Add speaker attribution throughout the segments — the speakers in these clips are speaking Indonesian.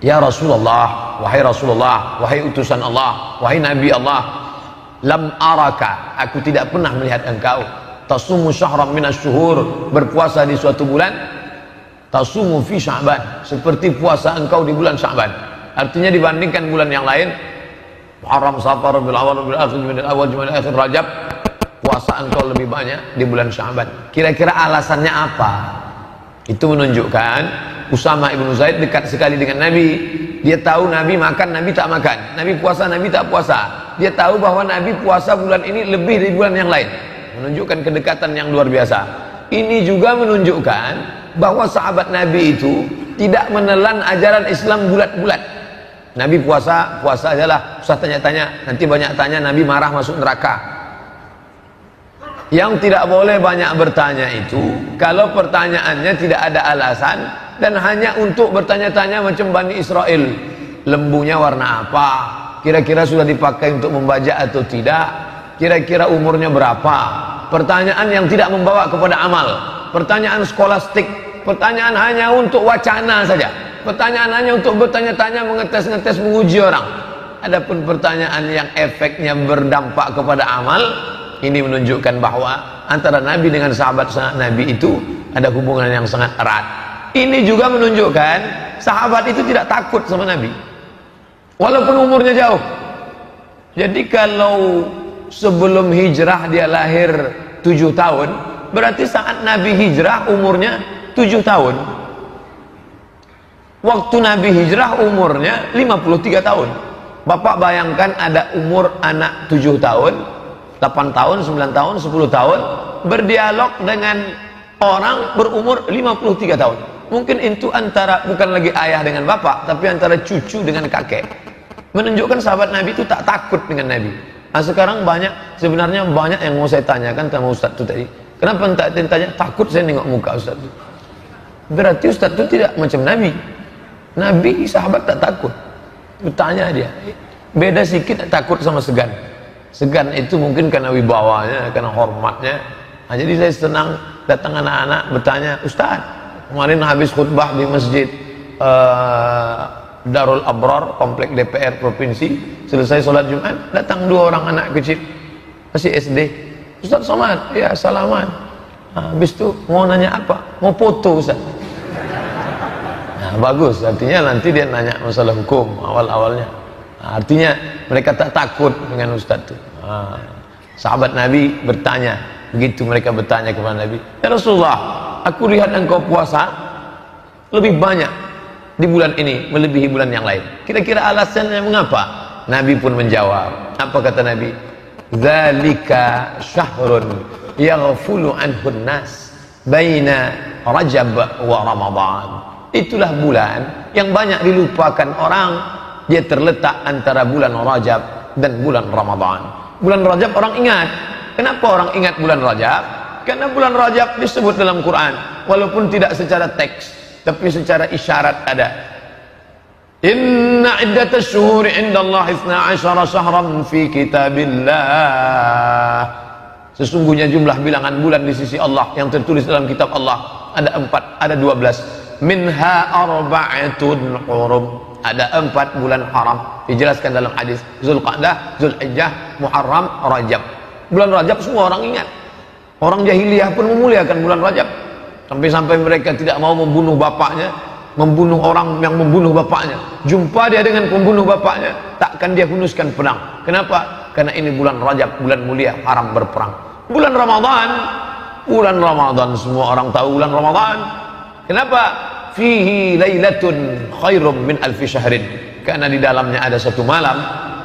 Speaker 1: Ya Rasulullah, wahai utusan Allah, wahai Nabi Allah, lam araka, aku tidak pernah melihat engkau tasumu syahran minas syuhur, berpuasa di suatu bulan, tasumu fi Sya'ban, seperti puasa engkau di bulan Sya'ban. Artinya dibandingkan bulan yang lain, Muharram, Safar, Rabiul Awal, Rabiul Akhir, Jumadil Awal, Jumadil Akhir, Rajab, puasa engkau lebih banyak di bulan Sya'ban. Kira-kira alasannya apa? Itu menunjukkan Usama ibnu Zaid dekat sekali dengan Nabi. Dia tahu Nabi makan, Nabi tak makan, Nabi puasa, Nabi tak puasa. Dia tahu bahwa Nabi puasa bulan ini lebih dari bulan yang lain, menunjukkan kedekatan yang luar biasa. Ini juga menunjukkan bahwa sahabat Nabi itu tidak menelan ajaran Islam bulat-bulat. Nabi puasa, puasa ajalah, usah tanya-tanya, nanti banyak tanya Nabi marah masuk neraka. Yang tidak boleh banyak bertanya itu kalau pertanyaannya tidak ada alasan dan hanya untuk bertanya-tanya macam Bani Israel. Lembunya warna apa? Kira-kira sudah dipakai untuk membajak atau tidak? Kira-kira umurnya berapa? Pertanyaan yang tidak membawa kepada amal, pertanyaan skolastik, pertanyaan hanya untuk wacana saja, pertanyaan hanya untuk bertanya-tanya, mengetes-ngetes, menguji orang. Adapun pertanyaan yang efeknya berdampak kepada amal, ini menunjukkan bahwa antara Nabi dengan sahabat Nabi itu ada hubungan yang sangat erat. Ini juga menunjukkan sahabat itu tidak takut sama Nabi walaupun umurnya jauh. Jadi kalau sebelum hijrah dia lahir 7 tahun, berarti saat Nabi hijrah umurnya 7 tahun. Waktu Nabi hijrah umurnya 53 tahun. Bapak bayangkan ada umur anak 7 tahun, 8 tahun, 9 tahun, 10 tahun berdialog dengan orang berumur 53 tahun. Mungkin itu antara, bukan lagi ayah dengan bapak, tapi antara cucu dengan kakek. Menunjukkan sahabat Nabi itu tak takut dengan Nabi. Nah sekarang sebenarnya banyak yang mau saya tanyakan sama Ustaz itu tadi. Kenapa tak tanya? Takut saya nengok muka Ustaz itu. Berarti Ustaz itu tidak macam Nabi. Nabi sahabat tak takut. Bertanya dia. Beda sedikit takut sama segan. Segan itu mungkin karena wibawanya, karena hormatnya. Nah, jadi saya senang datang anak-anak bertanya, Ustaz, kemarin habis khutbah di masjid Darul Abrar, komplek DPR provinsi, selesai sholat Jumat, datang 2 orang anak kecil, masih SD. Ustaz Somad, ya salaman. Nah, habis itu mau nanya apa? Mau foto Ustaz. Nah, bagus, artinya nanti dia nanya masalah hukum awal-awalnya. Nah, artinya mereka tak takut dengan Ustaz itu. Nah, sahabat Nabi bertanya, begitu mereka bertanya kepada Nabi, ya Rasulullah, aku lihat engkau puasa lebih banyak di bulan ini melebihi bulan yang lain. Kira-kira alasannya mengapa? Nabi pun menjawab. Apa kata Nabi? Dzalika syahrun yaghfulu anhun nas baina Rajab wa Ramadan. Itulah bulan yang banyak dilupakan orang. Dia terletak antara bulan Rajab dan bulan Ramadan. Bulan Rajab orang ingat. Kenapa orang ingat bulan Rajab? Karena bulan Rajab disebut dalam Quran, walaupun tidak secara teks, tapi secara isyarat ada. Inna iddatash syuhuri indallahi 12 syahran fi kitabillah. Sesungguhnya jumlah bilangan bulan di sisi Allah yang tertulis dalam kitab Allah ada 4, ada 12. Minha arba'atun hurum. Ada 4 bulan haram. Dijelaskan dalam hadis Zulqa'dah, Zulhijjah, Muharram, Rajab. Bulan Rajab semua orang ingat. Orang jahiliyah pun memuliakan bulan Rajab. Sampai-sampai mereka tidak mau membunuh bapaknya, membunuh orang yang membunuh bapaknya. Jumpa dia dengan pembunuh bapaknya, takkan dia hunuskan pedang. Kenapa? Karena ini bulan Rajab, bulan mulia, haram berperang. Bulan Ramadan semua orang tahu bulan Ramadan. Kenapa? Fihi lailatun khairum min alfi syahrin. Karena di dalamnya ada 1 malam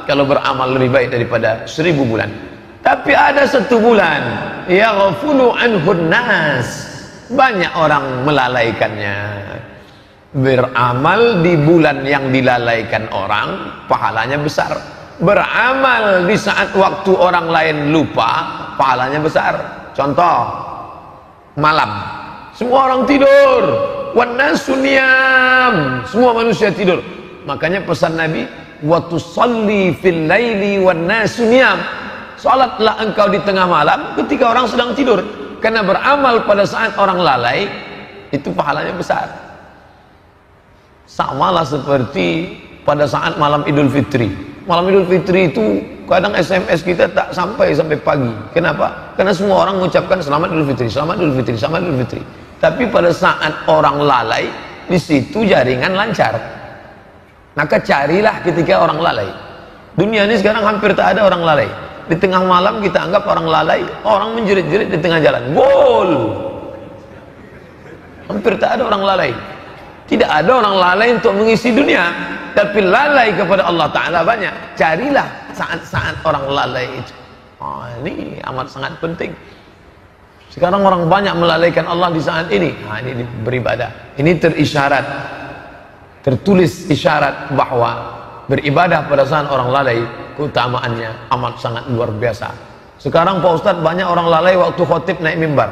Speaker 1: kalau beramal lebih baik daripada 1000 bulan. Tapi ada 1 bulan yaghfulu anhun nas, banyak orang melalaikannya. Beramal di bulan yang dilalaikan orang pahalanya besar. Beramal di saat waktu orang lain lupa pahalanya besar. Contoh, malam semua orang tidur, wan nasu niyam, semua manusia tidur. Makanya pesan Nabi, wa tusalli fil laili wan nasu niyam. Salatlah engkau di tengah malam ketika orang sedang tidur. Karena beramal pada saat orang lalai itu pahalanya besar. Samalah seperti pada saat malam Idul Fitri. Malam Idul Fitri itu kadang SMS kita tak sampai pagi. Kenapa? Karena semua orang mengucapkan selamat Idul Fitri, selamat Idul Fitri, selamat Idul Fitri. Tapi pada saat orang lalai, di situ jaringan lancar. Maka carilah ketika orang lalai. Dunia ini sekarang hampir tak ada orang lalai. Di tengah malam kita anggap orang lalai, orang menjerit-jerit di tengah jalan. Gol! Hampir tak ada orang lalai. Tidak ada orang lalai untuk mengisi dunia, tapi lalai kepada Allah Ta'ala banyak. Carilah saat-saat orang lalai itu. Ini amat sangat penting. Sekarang orang banyak melalaikan Allah di saat ini. Ini beribadah. Ini terisyarat, tertulis isyarat bahwa beribadah pada saat orang lalai keutamaannya amat sangat luar biasa. Sekarang Pak Ustadz, banyak orang lalai waktu khotib naik mimbar.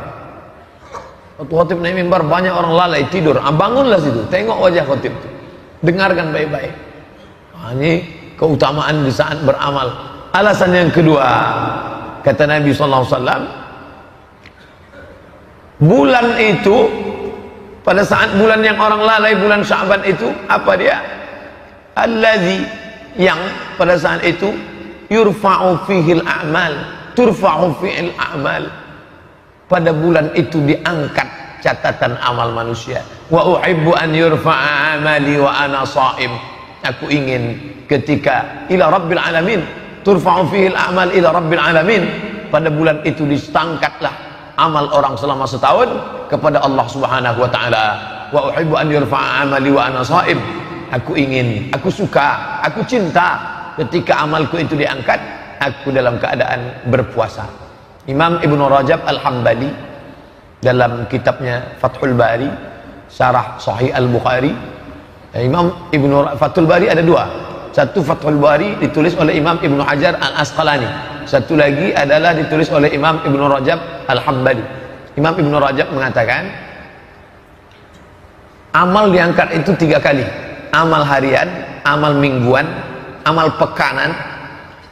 Speaker 1: Waktu khotib naik mimbar banyak orang lalai tidur. Bangunlah situ, tengok wajah khotib itu, dengarkan baik-baik. Ini keutamaan di saat beramal. Alasan yang kedua, kata Nabi SAW, bulan itu, pada saat bulan yang orang lalai, bulan Sya'ban itu, apa dia? Allazi, yang pada saat itu yurfa'u fihil a'mal, turfa'u fihil a'mal. Pada bulan itu diangkat catatan amal manusia. Wa uhibbu an yurfa'a amali wa ana sha'im. Aku ingin ketika ila rabbil alamin, turfa'u fihil a'mal ila rabbil alamin, pada bulan itu disangkatlah amal orang selama setahun kepada Allah Subhanahu wa taala. Wa uhibbu an yurfa'a amali wa ana sha'im. Aku ingin, aku suka, aku cinta ketika amalku itu diangkat, aku dalam keadaan berpuasa. Imam Ibnu Rajab Al-Hambali dalam kitabnya Fathul Bari, Syarah Sahih Al-Bukhari. Imam Fathul Bari ada dua. Satu Fathul Bari ditulis oleh Imam Ibnu Hajar Al-Asqalani. Satu lagi adalah ditulis oleh Imam Ibnu Rajab Al-Hambali. Imam Ibnu Rajab mengatakan, amal diangkat itu 3 kali. Amal harian, amal mingguan, amal pekanan,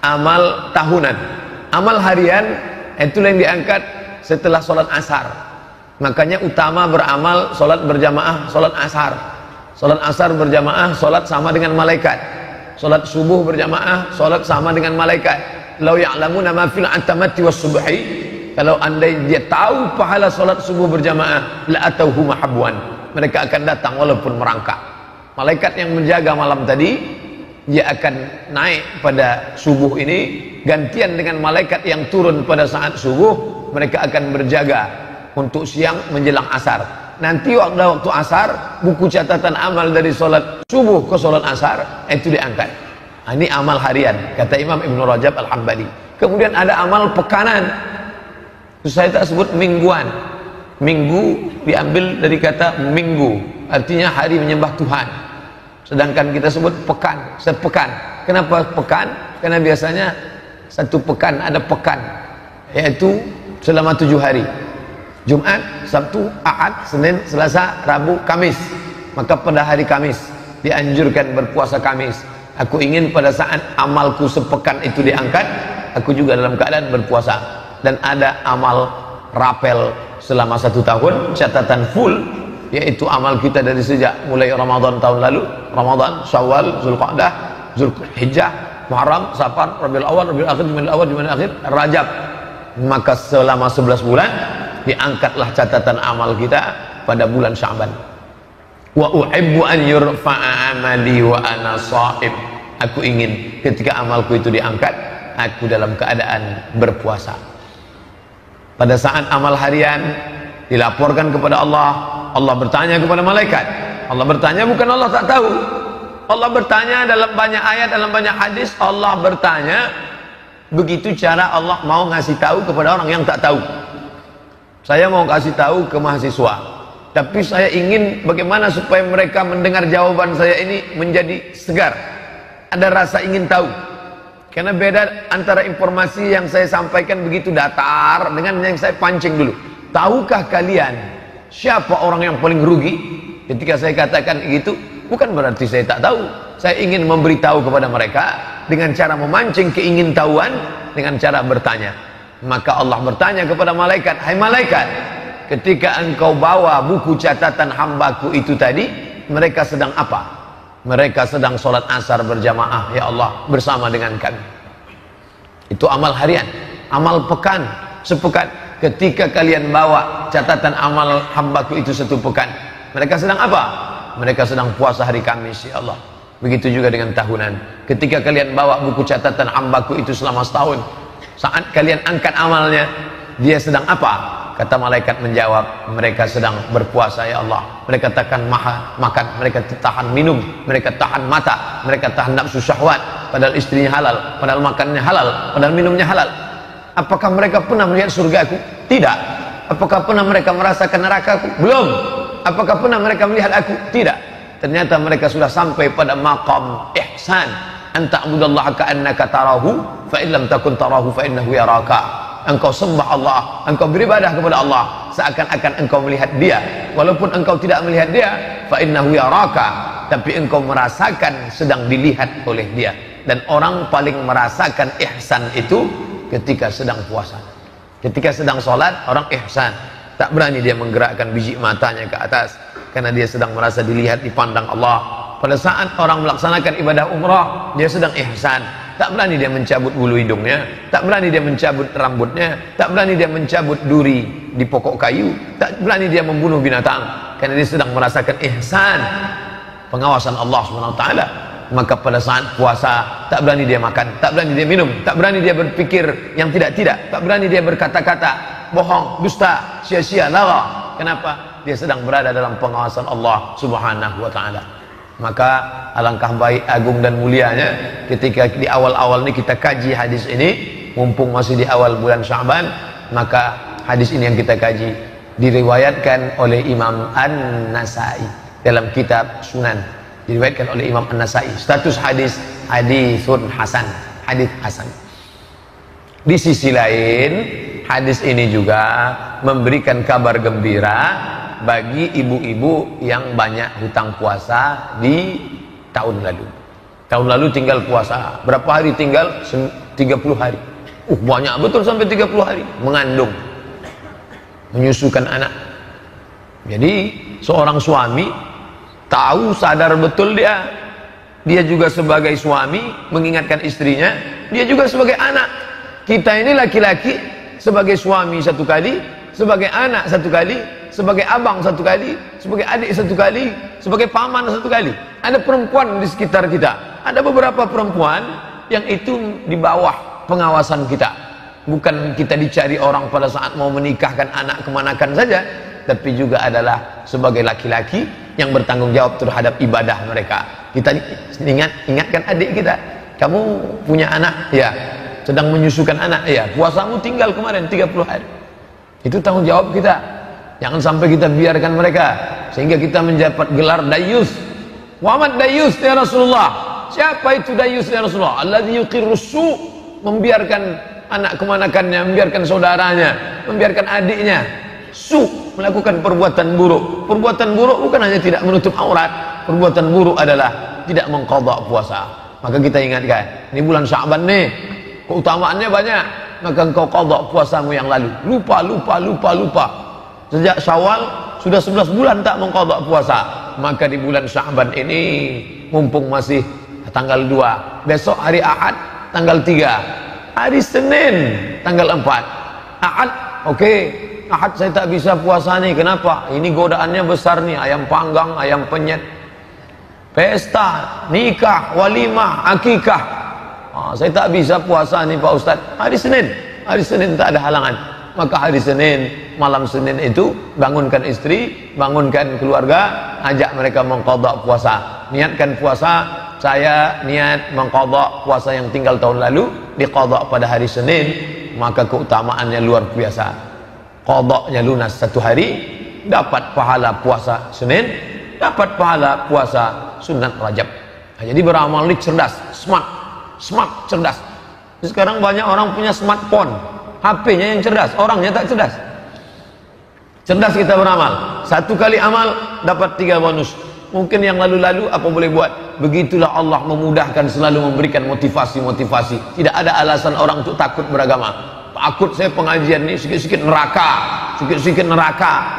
Speaker 1: amal tahunan. Amal harian itulah yang diangkat setelah sholat asar. Makanya utama beramal sholat berjamaah, sholat asar. Sholat asar berjamaah, sholat sama dengan malaikat. Sholat subuh berjamaah, sholat sama dengan malaikat. Lau ya'lamuna ma fil atamati was subhi, kalau andai dia tahu pahala sholat subuh berjamaah, la atauhu mahabwan, mereka akan datang walaupun merangkak. Malaikat yang menjaga malam tadi, dia akan naik pada subuh ini, gantian dengan malaikat yang turun pada saat subuh. Mereka akan berjaga untuk siang menjelang asar. Nanti waktu asar, buku catatan amal dari sholat subuh ke sholat asar itu diangkat. Ini amal harian, kata Imam Ibnu Rajab Al-Hambali. Kemudian ada amal pekanan, itu saya tak sebut mingguan. Minggu diambil dari kata minggu, artinya hari menyembah Tuhan. Sedangkan kita sebut pekan, sepekan. Kenapa pekan? Karena biasanya satu pekan ada pekan, yaitu selama 7 hari. Jumat, Sabtu, Ahad, Senin, Selasa, Rabu, Kamis. Maka pada hari Kamis dianjurkan berpuasa Kamis. Aku ingin pada saat amalku sepekan itu diangkat, aku juga dalam keadaan berpuasa. Dan ada amal rapel selama 1 tahun, catatan full, yaitu amal kita dari sejak mulai Ramadan tahun lalu, Ramadan, Syawal, Zulqa'dah, Zulhijjah, Muharram, Safar, Rabiul Awal, Rabiul Akhir, Jumadil Awal, Jumadil Akhir, Rajab. Maka selama 11 bulan diangkatlah catatan amal kita pada bulan Sya'ban. Wa uhibbu an yurfa'a amali wa ana sha'im. Aku ingin ketika amalku itu diangkat, aku dalam keadaan berpuasa. Pada saat amal harian dilaporkan kepada Allah, Allah bertanya kepada malaikat. Allah bertanya, bukan Allah tak tahu. Allah bertanya dalam banyak ayat, dalam banyak hadis. Allah bertanya, begitu cara Allah mau ngasih tahu kepada orang yang tak tahu. Saya mau kasih tahu ke mahasiswa, tapi saya ingin bagaimana supaya mereka mendengar jawaban saya ini menjadi segar, ada rasa ingin tahu. Karena beda antara informasi yang saya sampaikan begitu datar dengan yang saya pancing dulu. Tahukah kalian siapa orang yang paling rugi? Ketika saya katakan begitu, bukan berarti saya tak tahu. Saya ingin memberitahu kepada mereka dengan cara memancing keingintahuan, dengan cara bertanya. Maka Allah bertanya kepada malaikat, hai malaikat, ketika engkau bawa buku catatan hambaku itu tadi, mereka sedang apa? mereka sedang sholat asar berjamaah, ya Allah, bersama dengan kami. Itu amal harian. Amal pekan, sepekan. Ketika kalian bawa catatan amal hambaku itu satu pekan, mereka sedang apa? Mereka sedang puasa hari Kamis, ya Allah. Begitu juga dengan tahunan. Ketika kalian bawa buku catatan hambaku itu selama setahun, saat kalian angkat amalnya, dia sedang apa? Kata malaikat menjawab, mereka sedang berpuasa, ya Allah. Mereka tahan makan, mereka tahan minum, mereka tahan mata, mereka tahan nafsu syahwat, padahal istrinya halal, padahal makannya halal, padahal minumnya halal. Apakah mereka pernah melihat surgaku? Tidak. Apakah pernah mereka merasakan nerakaku? Belum. Apakah pernah mereka melihat aku? Tidak. Ternyata mereka sudah sampai pada maqam ihsan. Anta abudallaha ka'annaka tarahu, fa in lam takun tarahu fa innahu yaraka. Engkau sembah Allah, engkau beribadah kepada Allah seakan-akan engkau melihat dia, walaupun engkau tidak melihat dia, fa innahu yaraka, tapi engkau merasakan sedang dilihat oleh dia. Dan orang paling merasakan ihsan itu ketika sedang puasa. Ketika sedang sholat, orang ihsan, tak berani dia menggerakkan biji matanya ke atas karena dia sedang merasa dilihat, dipandang Allah. Pada saat orang melaksanakan ibadah umrah, dia sedang ihsan, tak berani dia mencabut bulu hidungnya, tak berani dia mencabut rambutnya, tak berani dia mencabut duri di pokok kayu, tak berani dia membunuh binatang, karena dia sedang merasakan ihsan, pengawasan Allah SWT. Maka pada saat puasa, tak berani dia makan, tak berani dia minum, tak berani dia berpikir yang tidak-tidak, tak berani dia berkata-kata bohong, dusta, sia-sia, lara. Kenapa? Dia sedang berada dalam pengawasan Allah Subhanahu wa ta'ala. Maka alangkah baik, agung dan mulianya ketika di awal-awal ini kita kaji hadis ini, mumpung masih di awal bulan Sya'ban. Maka hadis ini yang kita kaji diriwayatkan oleh Imam An-Nasai dalam kitab Sunan, diriwayatkan oleh Imam An-Nasai. Status hadis haditsun hasan, hadis hasan. Di sisi lain, hadis ini juga memberikan kabar gembira bagi ibu-ibu yang banyak hutang puasa di tahun lalu. Tahun lalu tinggal puasa berapa hari? Tinggal 30 hari. Banyak betul, sampai 30 hari mengandung, menyusukan anak. Jadi seorang suami tahu, sadar betul dia juga sebagai suami mengingatkan istrinya, dia juga sebagai anak. Kita ini laki-laki sebagai suami satu kali, sebagai anak satu kali, sebagai abang satu kali, sebagai adik satu kali, sebagai paman satu kali. Ada perempuan di sekitar kita, ada beberapa perempuan yang itu di bawah pengawasan kita. Bukan kita dicari orang pada saat mau menikahkan anak kemanakan saja, tapi juga adalah sebagai laki-laki yang bertanggung jawab terhadap ibadah mereka. Kita ingatkan adik kita, kamu punya anak, ya, sedang menyusukan anak, ya, puasamu tinggal kemarin 30 hari. Itu tanggung jawab kita. Jangan sampai kita biarkan mereka sehingga kita mendapat gelar dayus. Muhammad dayus ya Rasulullah. Siapa itu dayus ya Rasulullah? Alladzi yuqirrus su', membiarkan anak kemanakannya, membiarkan saudaranya, membiarkan adiknya melakukan perbuatan buruk. Perbuatan buruk bukan hanya tidak menutup aurat, perbuatan buruk adalah tidak mengqadha puasa. Maka kita ingatkan, ini bulan Sya'ban nih, keutamaannya banyak, maka engkau qadha puasamu yang lalu. Lupa. Sejak Syawal sudah 11 bulan tak mengqadha puasa. Maka di bulan Sya'ban ini, mumpung masih tanggal 2, besok hari Ahad tanggal 3, hari Senin tanggal 4, Ahad, oke, Ahad saya tak bisa puasa nih. Kenapa? Ini godaannya besar nih, ayam panggang, ayam penyet, pesta, nikah, walimah, akikah. Saya tak bisa puasa nih Pak Ustadz. Hari Senin tak ada halangan. Maka hari Senin, malam Senin itu bangunkan istri, bangunkan keluarga, ajak mereka mengqadha puasa. Niatkan puasa, saya niat mengqadha puasa yang tinggal tahun lalu, diqadha pada hari Senin, maka keutamaannya luar biasa. Qadhanya lunas satu hari, dapat pahala puasa Senin, dapat pahala puasa sunat Rajab. Jadi beramal ini cerdas, smart, cerdas. Sekarang banyak orang punya smartphone, HP-nya yang cerdas, orangnya tak cerdas. Cerdas kita beramal, satu kali amal dapat 3 bonus. Mungkin yang lalu-lalu apa boleh buat. Begitulah Allah memudahkan, selalu memberikan motivasi. Tidak ada alasan orang untuk takut beragama. Takut saya pengajian ini sikit-sikit neraka.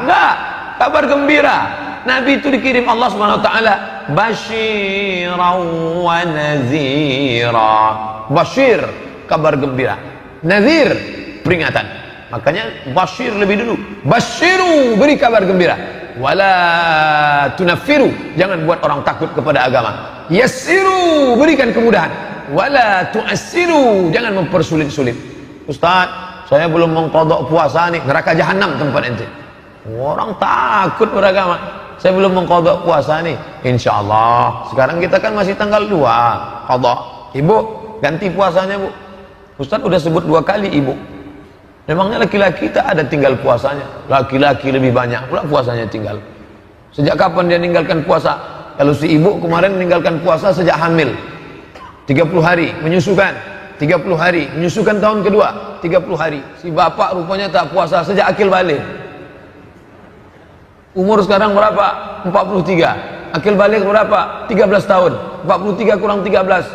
Speaker 1: Enggak, kabar gembira. Nabi itu dikirim Allah SWT basyiran wa nazira. Basyir, kabar gembira. Nazir, peringatan. Makanya basyir lebih dulu. Basyiru, beri kabar gembira. Wala tunaffiru, jangan buat orang takut kepada agama. Yassiru, berikan kemudahan. Wala tu'assiru, jangan mempersulit-sulit. Ustaz, saya belum mengqadha puasa nih, neraka jahanam tempat ente. Orang takut beragama. Saya belum mengqadha puasa nih. Insyaallah. Sekarang kita kan masih tanggal 2 qadha. Ibu, ganti puasanya, Bu. Ustaz udah sebut 2 kali ibu. Memangnya laki-laki tak ada tinggal puasanya? Laki-laki lebih banyak pula puasanya tinggal. Sejak kapan dia meninggalkan puasa? Kalau si ibu kemarin meninggalkan puasa sejak hamil 30 hari, menyusukan 30 hari, menyusukan tahun kedua 30 hari. Si bapak rupanya tak puasa sejak akil balik. Umur sekarang berapa? 43. Akil balik berapa? 13 tahun. 43 kurang 13,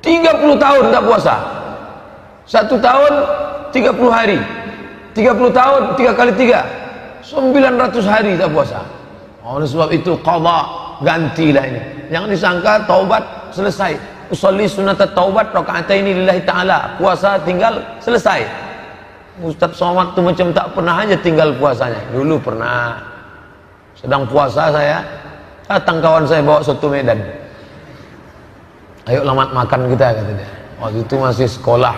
Speaker 1: 30 tahun tak puasa. 1 tahun 30 hari. 30 tahun 3 kali 3 900 hari tak puasa. Oleh sebab itu qadha, gantilah ini. Jangan disangka taubat selesai. Usolli sunat taubat rakaataini lillahi ta'ala. Puasa tinggal selesai. Ustaz Somad tu macam tak pernah aja tinggal puasanya. Dulu pernah. Sedang puasa saya, datang kawan saya bawa soto Medan. Ayo lamat makan kita, kata dia. Waktu itu masih sekolah.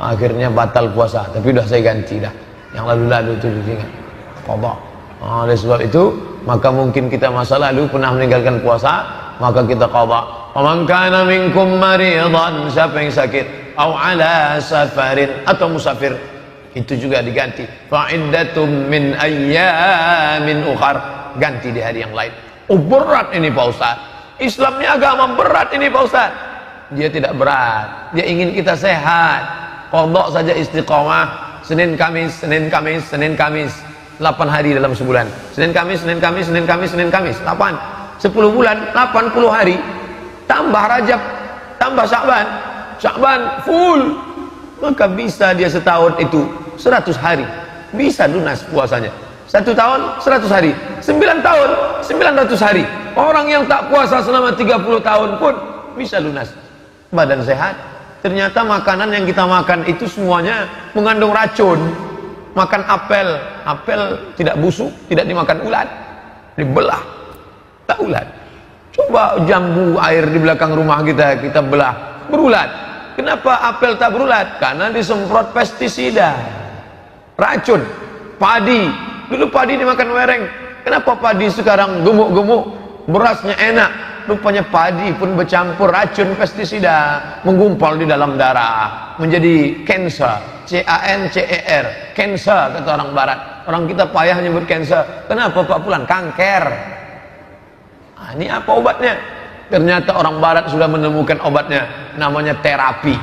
Speaker 1: Akhirnya batal puasa, tapi udah saya ganti dah. Yang lalu-lalu itu diingat. Qadha. Oleh sebab itu, maka mungkin kita masa lalu pernah meninggalkan puasa, maka kita qadha. Faman kana minkum maridan, siapa yang sakit, au ala safarin, atau musafir, itu juga diganti. Fa'iddatum min ayyamin ukhar, ganti di hari yang lain. Oh berat ini Pak Ustaz. Islamnya agama berat ini Pak Ustaz. Dia tidak berat. Dia ingin kita sehat. Qadha saja istiqamah. Senin Kamis, Senin Kamis, Senin Kamis. 8 hari dalam sebulan. Senin Kamis, Senin Kamis, Senin Kamis, Senin Kamis. 8. 10 bulan, 80 hari. Tambah Rajab, tambah Sya'ban. Sya'ban full. Maka bisa dia setahun itu 100 hari. Bisa lunas puasanya. 1 tahun 100 hari. 9 tahun 900 hari. Orang yang tak puasa selama 30 tahun pun bisa lunas. Badan sehat. Ternyata makanan yang kita makan itu semuanya mengandung racun. Makan apel, apel tidak busuk, tidak dimakan ulat, dibelah, tak ulat. Coba jambu air di belakang rumah kita belah, berulat. Kenapa apel tak berulat? Karena disemprot pestisida, racun. Padi, dulu padi dimakan wereng. Kenapa padi sekarang gemuk-gemuk, berasnya enak? Rupanya padi pun bercampur racun pestisida, menggumpal di dalam darah, menjadi cancer, C-A-N-C-E-R, cancer kata orang barat. Orang kita payah nyebut cancer. Kenapa Pak Fulan? Kanker. Ini apa obatnya? Ternyata orang barat sudah menemukan obatnya, namanya terapi.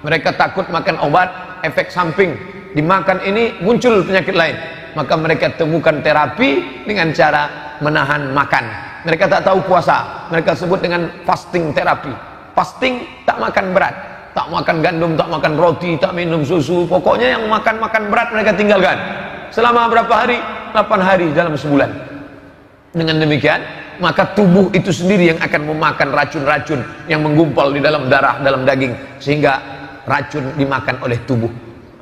Speaker 1: Mereka takut makan obat, efek samping. Dimakan ini muncul penyakit lain. Maka mereka temukan terapi dengan cara menahan makan. Mereka tak tahu puasa, mereka sebut dengan fasting terapi. Fasting, tak makan berat, tak makan gandum, tak makan roti, tak minum susu. Pokoknya yang makan berat mereka tinggalkan. Selama berapa hari? 8 hari dalam sebulan. Dengan demikian, maka tubuh itu sendiri yang akan memakan racun-racun yang menggumpal di dalam darah, dalam daging, sehingga racun dimakan oleh tubuh.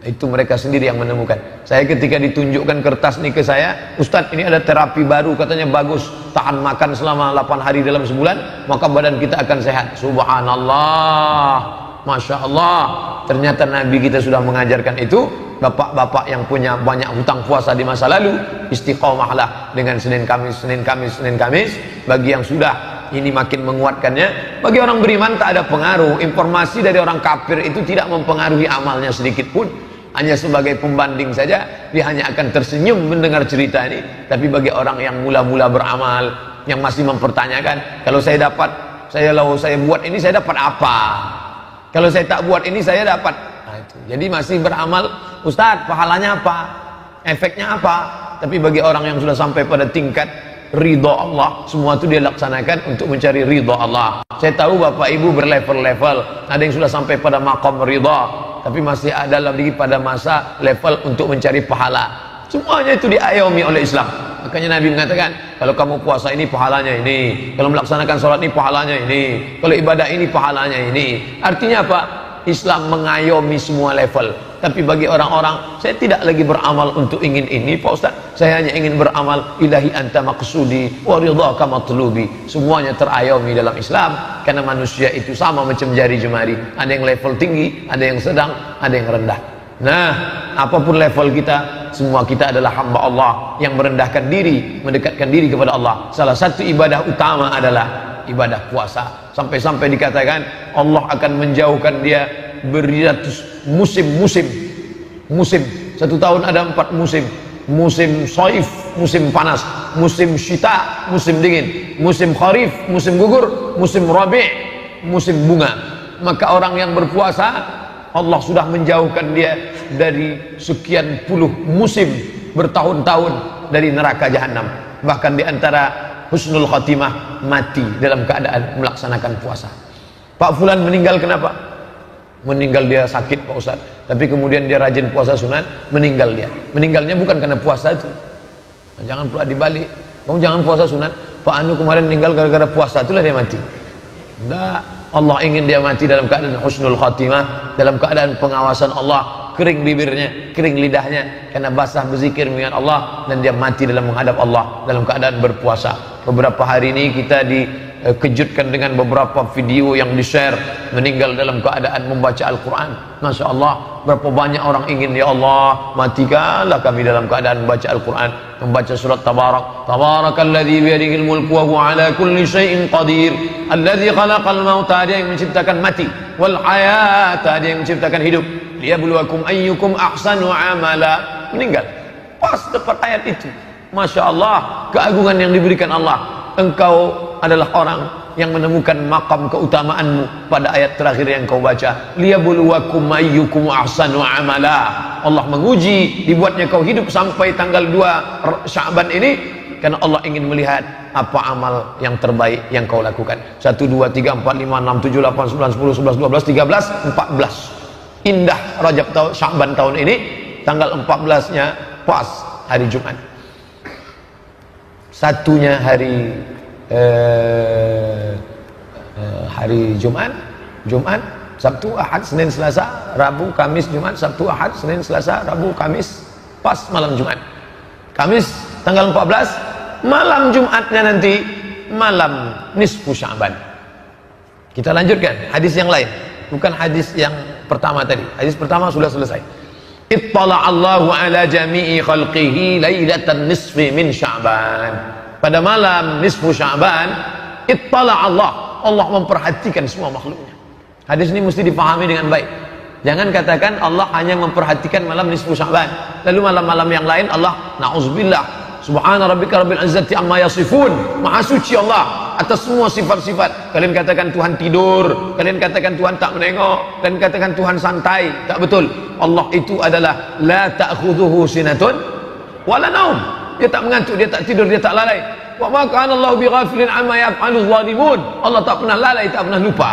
Speaker 1: Itu mereka sendiri yang menemukan. Saya ketika ditunjukkan kertas nih ke saya, Ustadz ini ada terapi baru, katanya bagus, tahan makan selama 8 hari dalam sebulan, maka badan kita akan sehat. Subhanallah, Masya Allah. Ternyata Nabi kita sudah mengajarkan itu. Bapak-bapak yang punya banyak hutang puasa di masa lalu, istiqomahlah dengan Senin Kamis, Senin Kamis, Senin Kamis. Bagi yang sudah, ini makin menguatkannya. Bagi orang beriman tak ada pengaruh. Informasi dari orang kafir itu tidak mempengaruhi amalnya sedikit pun. Hanya sebagai pembanding saja, dia hanya akan tersenyum mendengar cerita ini. Tapi bagi orang yang mula-mula beramal, yang masih mempertanyakan, kalau saya dapat, kalau saya buat ini saya dapat apa? Kalau saya tak buat ini saya dapat. Nah, itu. Jadi masih beramal, Ustadz pahalanya apa? Efeknya apa? Tapi bagi orang yang sudah sampai pada tingkat ridha Allah, semua itu dia laksanakan untuk mencari ridha Allah. Saya tahu Bapak Ibu berlevel-level. Ada yang sudah sampai pada maqam ridha, tapi masih ada lagi pada masa level untuk mencari pahala. Semuanya itu diayomi oleh Islam. Makanya Nabi mengatakan, kalau kamu puasa ini pahalanya ini, kalau melaksanakan sholat ini pahalanya ini, kalau ibadah ini pahalanya ini. Artinya apa? Islam mengayomi semua level. Tapi bagi orang-orang, saya tidak lagi beramal untuk ingin ini Pak Ustaz, saya hanya ingin beramal ilahi anta maqsudi wa ridhaka matlubi. Semuanya terayomi dalam Islam, karena manusia itu sama macam jari jemari, ada yang level tinggi, ada yang sedang, ada yang rendah. Nah, apapun level kita, semua kita adalah hamba Allah yang merendahkan diri, mendekatkan diri kepada Allah. Salah satu ibadah utama adalah ibadah puasa. Sampai-sampai dikatakan Allah akan menjauhkan dia beratus musim. Satu tahun ada 4 musim. Musim saif, musim panas, musim syita, musim dingin, musim kharif, musim gugur, musim rabi', musim bunga. Maka orang yang berpuasa, Allah sudah menjauhkan dia dari sekian puluh musim bertahun-tahun dari neraka jahanam. Bahkan di antara husnul khatimah, mati dalam keadaan melaksanakan puasa. Pak Fulan meninggal kenapa? Meninggal dia sakit Pak Ustaz, tapi kemudian dia rajin puasa sunat, meninggal dia. Meninggalnya bukan karena puasa itu. Jangan pula dibalik, kamu jangan puasa sunat, Pak Anu kemarin meninggal gara-gara puasa, itulah dia mati. Enggak, Allah ingin dia mati dalam keadaan husnul khatimah, dalam keadaan pengawasan Allah, kering bibirnya, kering lidahnya, karena basah berzikir mengingat Allah, dan dia mati dalam menghadap Allah dalam keadaan berpuasa. Beberapa hari ini kita dikejutkan dengan beberapa video yang di-share, meninggal dalam keadaan membaca Al-Quran. Masya Allah, berapa banyak orang ingin, ya Allah, matikanlah kami dalam keadaan membaca Al-Quran, membaca surat Tabarak. Tabarakalladzi biyadihil mulku wa huwa ala kulli syai'in qadir, alladzi khalaqal mauta, dia yang menciptakan mati, wal hayata, dia yang menciptakan hidup, liyabluwakum ayyukum ahsanu amala. Meninggal pas dapat ayat itu. Masya Allah, keagungan yang diberikan Allah. Engkau adalah orang yang menemukan makam keutamaanmu pada ayat terakhir yang kau baca, liyabluwakum ayyukum ahsanu amala. Allah menguji, dibuatnya kau hidup sampai tanggal 2 Sya'ban ini karena Allah ingin melihat apa amal yang terbaik yang kau lakukan. 1, 2, 3, 4, 5, 6, 7, 8, 9, 10, 11, 12, 13, 14. Indah Rajab tahun Sya'ban tahun ini, tanggal 14-nya pas hari Jumat. Satunya hari Jumat, Sabtu, Ahad, Senin, Selasa, Rabu, Kamis, Jumat, Sabtu, Ahad, Senin, Selasa, Rabu, Kamis, pas malam Jumat. Kamis tanggal 14, malam Jumatnya nanti malam nisfu Sya'ban. Kita lanjutkan hadis yang lain, bukan hadis yang pertama tadi. Hadis pertama sudah selesai. Ittala Allahu ala jami'i khalqihi lailatan nisfi min Sya'ban. Pada malam nisfu Sya'ban, ittala Allah memperhatikan semua makhluknya. Hadis ini mesti dipahami dengan baik. Jangan katakan Allah hanya memperhatikan malam nisfu Sya'ban, lalu malam-malam yang lain Allah, na'udzubillah, subhana rabbika rabbil izzati amma yasifun, maha suci Allah atas semua sifat-sifat. Kalian katakan Tuhan tidur, kalian katakan Tuhan tak menengok, kalian katakan Tuhan santai. Tak betul. Allah itu adalah la ta'khudhuhu sinatun wala naum. Dia tak mengantuk, dia tak tidur, dia tak lalai. Wa ma kana Allahu bighafilin amma yaf'alu dhalimun. Allah tak pernah lalai, tak pernah lupa.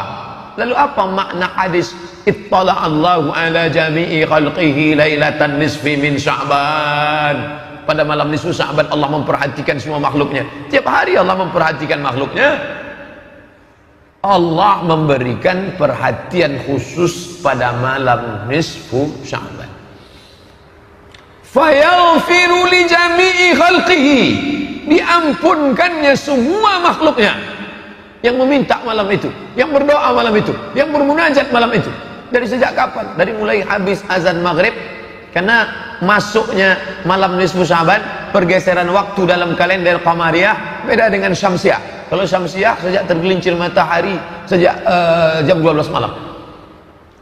Speaker 1: Lalu apa makna hadis ittala Allahu ala jami'i khalqihi lailatan nisfi min Sya'ban? Pada malam nisfu Sya'ban Allah memperhatikan semua makhluknya. Tiap hari Allah memperhatikan makhluknya. Allah memberikan perhatian khusus pada malam nisfu Sya'ban. Fayaghfiru li jami'i khalqihi, diampunkannya semua makhluknya yang meminta malam itu, yang berdoa malam itu, yang bermunajat malam itu. Dari sejak kapan? Dari mulai habis azan maghrib, karena masuknya malam nisfu Sya'ban, pergeseran waktu dalam kalender qamariyah beda dengan syamsiah. Kalau syamsiah sejak tergelincir matahari sejak jam 12 malam.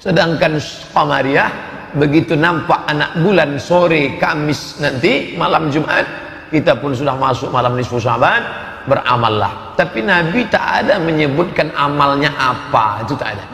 Speaker 1: Sedangkan qamariyah begitu nampak anak bulan sore Kamis nanti malam Jumat, kita pun sudah masuk malam nisfu Sya'ban, beramallah. Tapi Nabi tak ada menyebutkan amalnya apa, itu tak ada.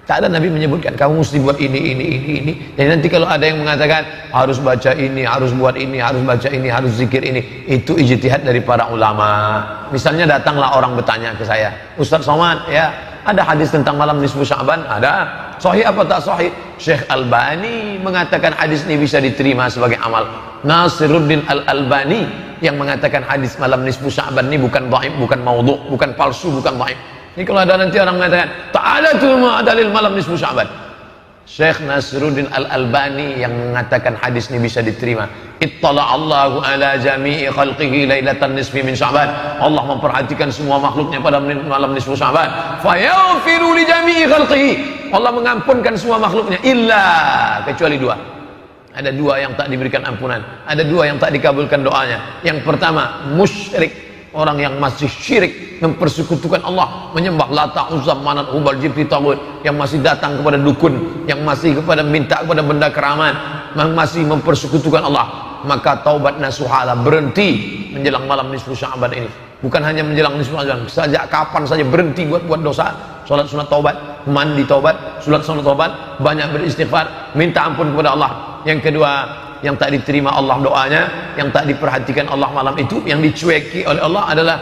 Speaker 1: Tak ada Nabi menyebutkan kamu mesti buat ini. Dan nanti kalau ada yang mengatakan harus baca ini, harus buat ini, harus baca ini, harus zikir ini, itu ijtihad dari para ulama. Misalnya datanglah orang bertanya ke saya, Ustaz Somad, ya ada hadis tentang malam nisfu Sya'ban? Ada. Sahih apa tak sahih? Syekh Albani mengatakan hadis ini bisa diterima sebagai amal. Nasiruddin Al-Albani yang mengatakan hadis malam nisfu Sya'ban ini bukan dhaif, bukan maudhu, bukan palsu, bukan dhaif. Ini kalau ada nanti orang mengatakan tak ada tuh dalil malam nisfu Sya'ban, Syekh Nasiruddin Al-Albani yang mengatakan hadis ini bisa diterima. Ittala'allahu ala jami'i khalqihi lailatan nisfi min Sya'ban. Allah memperhatikan semua makhluknya pada malam nisfu Sya'ban. Fayaghfiru li jami'i khalqihi. Allah mengampunkan semua makhluknya illa kecuali dua. Ada dua yang tak diberikan ampunan, ada dua yang tak dikabulkan doanya. Yang pertama, musyrik, orang yang masih syirik, mempersekutukan Allah, menyembah Lata, Uzza, Manat, Hubal, Jibti, Tagut, yang masih datang kepada dukun, yang masih kepada minta kepada benda keramat, yang masih mempersekutukan Allah. Maka taubat nasuhala, berhenti menjelang malam nisfu Sya'ban ini. Bukan hanya menjelang nisfu Sya'ban, sejak kapan saja berhenti buat dosa. Salat sunat taubat, mandi taubat, salat sunat taubat, banyak beristighfar, minta ampun kepada Allah. Yang kedua, yang tak diterima Allah doanya, yang tak diperhatikan Allah malam itu, yang dicueki oleh Allah adalah